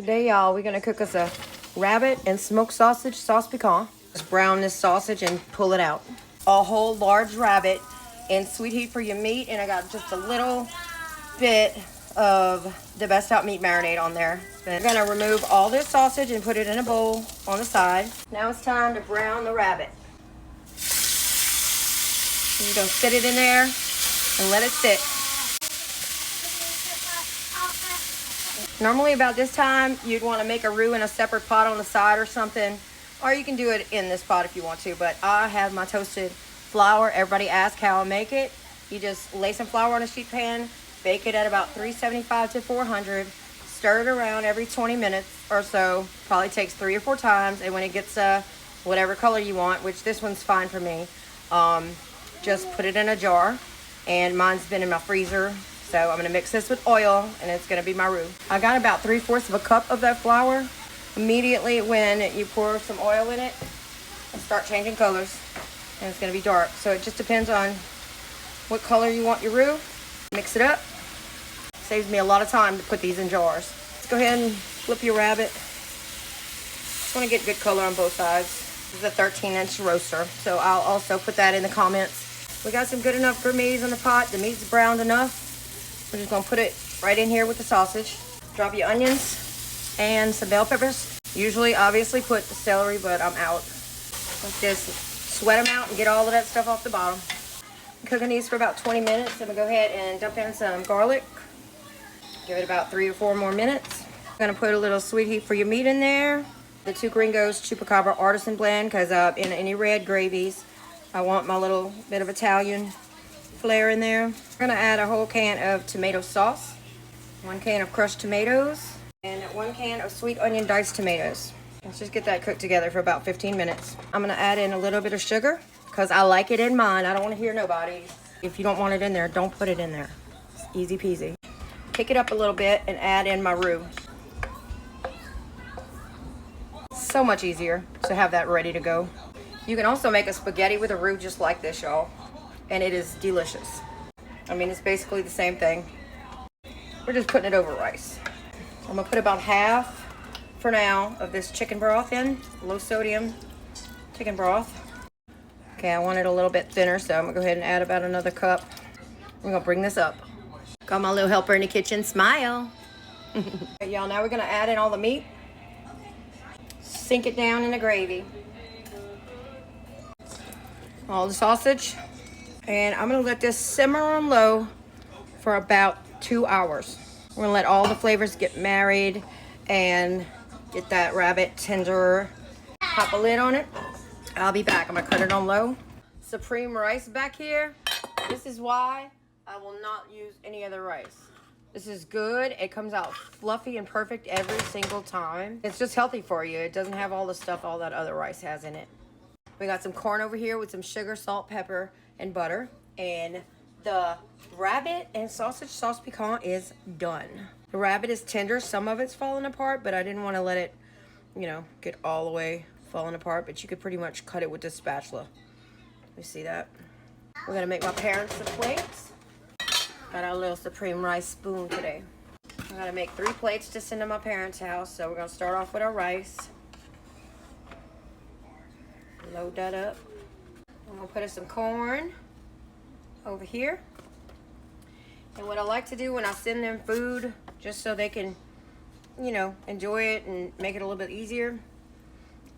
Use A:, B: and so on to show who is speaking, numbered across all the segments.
A: Today, y'all, we're gonna cook us a rabbit and smoked sausage, sauce piquant. Just brown this sausage and pull it out. A whole large rabbit and sweet heat for your meat, and I got just a little bit of the best out meat marinade on there. Then we're gonna remove all this sausage and put it in a bowl on the side. Now it's time to brown the rabbit. You're gonna sit it in there and let it sit. Normally about this time, you'd want to make a roux in a separate pot on the side or something, or you can do it in this pot if you want to, but I have my toasted flour. Everybody asks how I make it. You just lay some flour on a sheet pan, bake it at about 375 to 400, stir it around every 20 minutes or so, probably takes 3 or 4 times, and when it gets whatever color you want, which this one's fine for me, just put it in a jar, and mine's been in my freezer. So I'm gonna mix this with oil, and it's gonna be my roux. I got about 3/4 of a cup of that flour. Immediately when you pour some oil in it, it'll start changing colors, and it's gonna be dark. So it just depends on what color you want your roux. Mix it up. Saves me a lot of time to put these in jars. Let's go ahead and flip your rabbit. Just wanna get good color on both sides. This is a 13-inch roaster, so I'll also put that in the comments. We got some good enough gourmets in the pot. The meat's browned enough. We're just gonna put it right in here with the sausage. Drop your onions and some bell peppers. Usually, obviously, put the celery, but I'm out. Like this, sweat them out and get all of that stuff off the bottom. I'm cooking these for about 20 minutes. I'm gonna go ahead and dump in some garlic. Give it about 3 or 4 more minutes. I'm gonna put a little sweet heat for your meat in there. The 2 Gringos Chupacabra Artisan Blend, because in any red gravies, I want my little bit of Italian flair in there. We're gonna add a whole can of tomato sauce, 1 can of crushed tomatoes, and 1 can of sweet onion diced tomatoes. Let's just get that cooked together for about 15 minutes. I'm gonna add in a little bit of sugar because I like it in mine. I don't want to hear nobody. If you don't want it in there, don't put it in there. It's easy peasy. Pick it up a little bit and add in my roux. So much easier to have that ready to go. You can also make a spaghetti with a roux just like this, y'all. And it is delicious. I mean, it's basically the same thing. We're just putting it over rice. I'm gonna put about half, for now, of this chicken broth in, low sodium chicken broth. Okay, I want it a little bit thinner, so I'm gonna go ahead and add about another cup. We're gonna bring this up. Got my little helper in the kitchen, smile. Okay, y'all, now we're gonna add in all the meat. Sink it down in the gravy. All the sausage. And I'm gonna let this simmer on low for about 2 hours. We're gonna let all the flavors get married and get that rabbit tender. Pop a lid on it. I'll be back. I'm gonna cut it on low. Supreme rice back here. This is why I will not use any other rice. This is good. It comes out fluffy and perfect every single time. It's just healthy for you. It doesn't have all the stuff all that other rice has in it. We got some corn over here with some sugar, salt, pepper, and butter. And the rabbit and sausage sauce piquant is done. The rabbit is tender. Some of it's falling apart, but I didn't want to let it, get all the way falling apart. But you could pretty much cut it with this spatula. You see that? We're going to make my parents some plates. Got our little supreme rice spoon today. I got to make 3 plates to send to my parents' house. So we're going to start off with our rice. Load that up. I'm gonna put in some corn over here. And what I like to do when I send them food, just so they can, enjoy it and make it a little bit easier,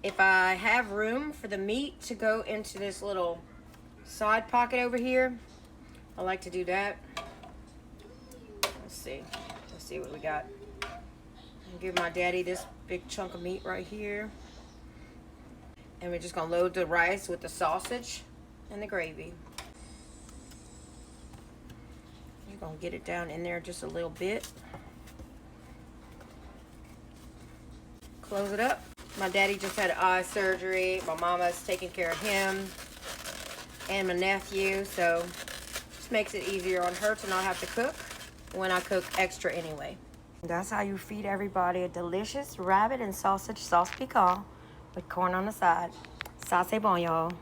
A: if I have room for the meat to go into this little side pocket over here, I like to do that. Let's see what we got. I'll give my daddy this big chunk of meat right here. And we're just gonna load the rice with the sausage and the gravy. You're gonna get it down in there just a little bit. Close it up. My daddy just had eye surgery. My mama's taking care of him and my nephew, so just makes it easier on her to not have to cook when I cook extra anyway. That's how you feed everybody a delicious rabbit and sausage sauce piquant with corn on the side. Ça c'est bon, y'all.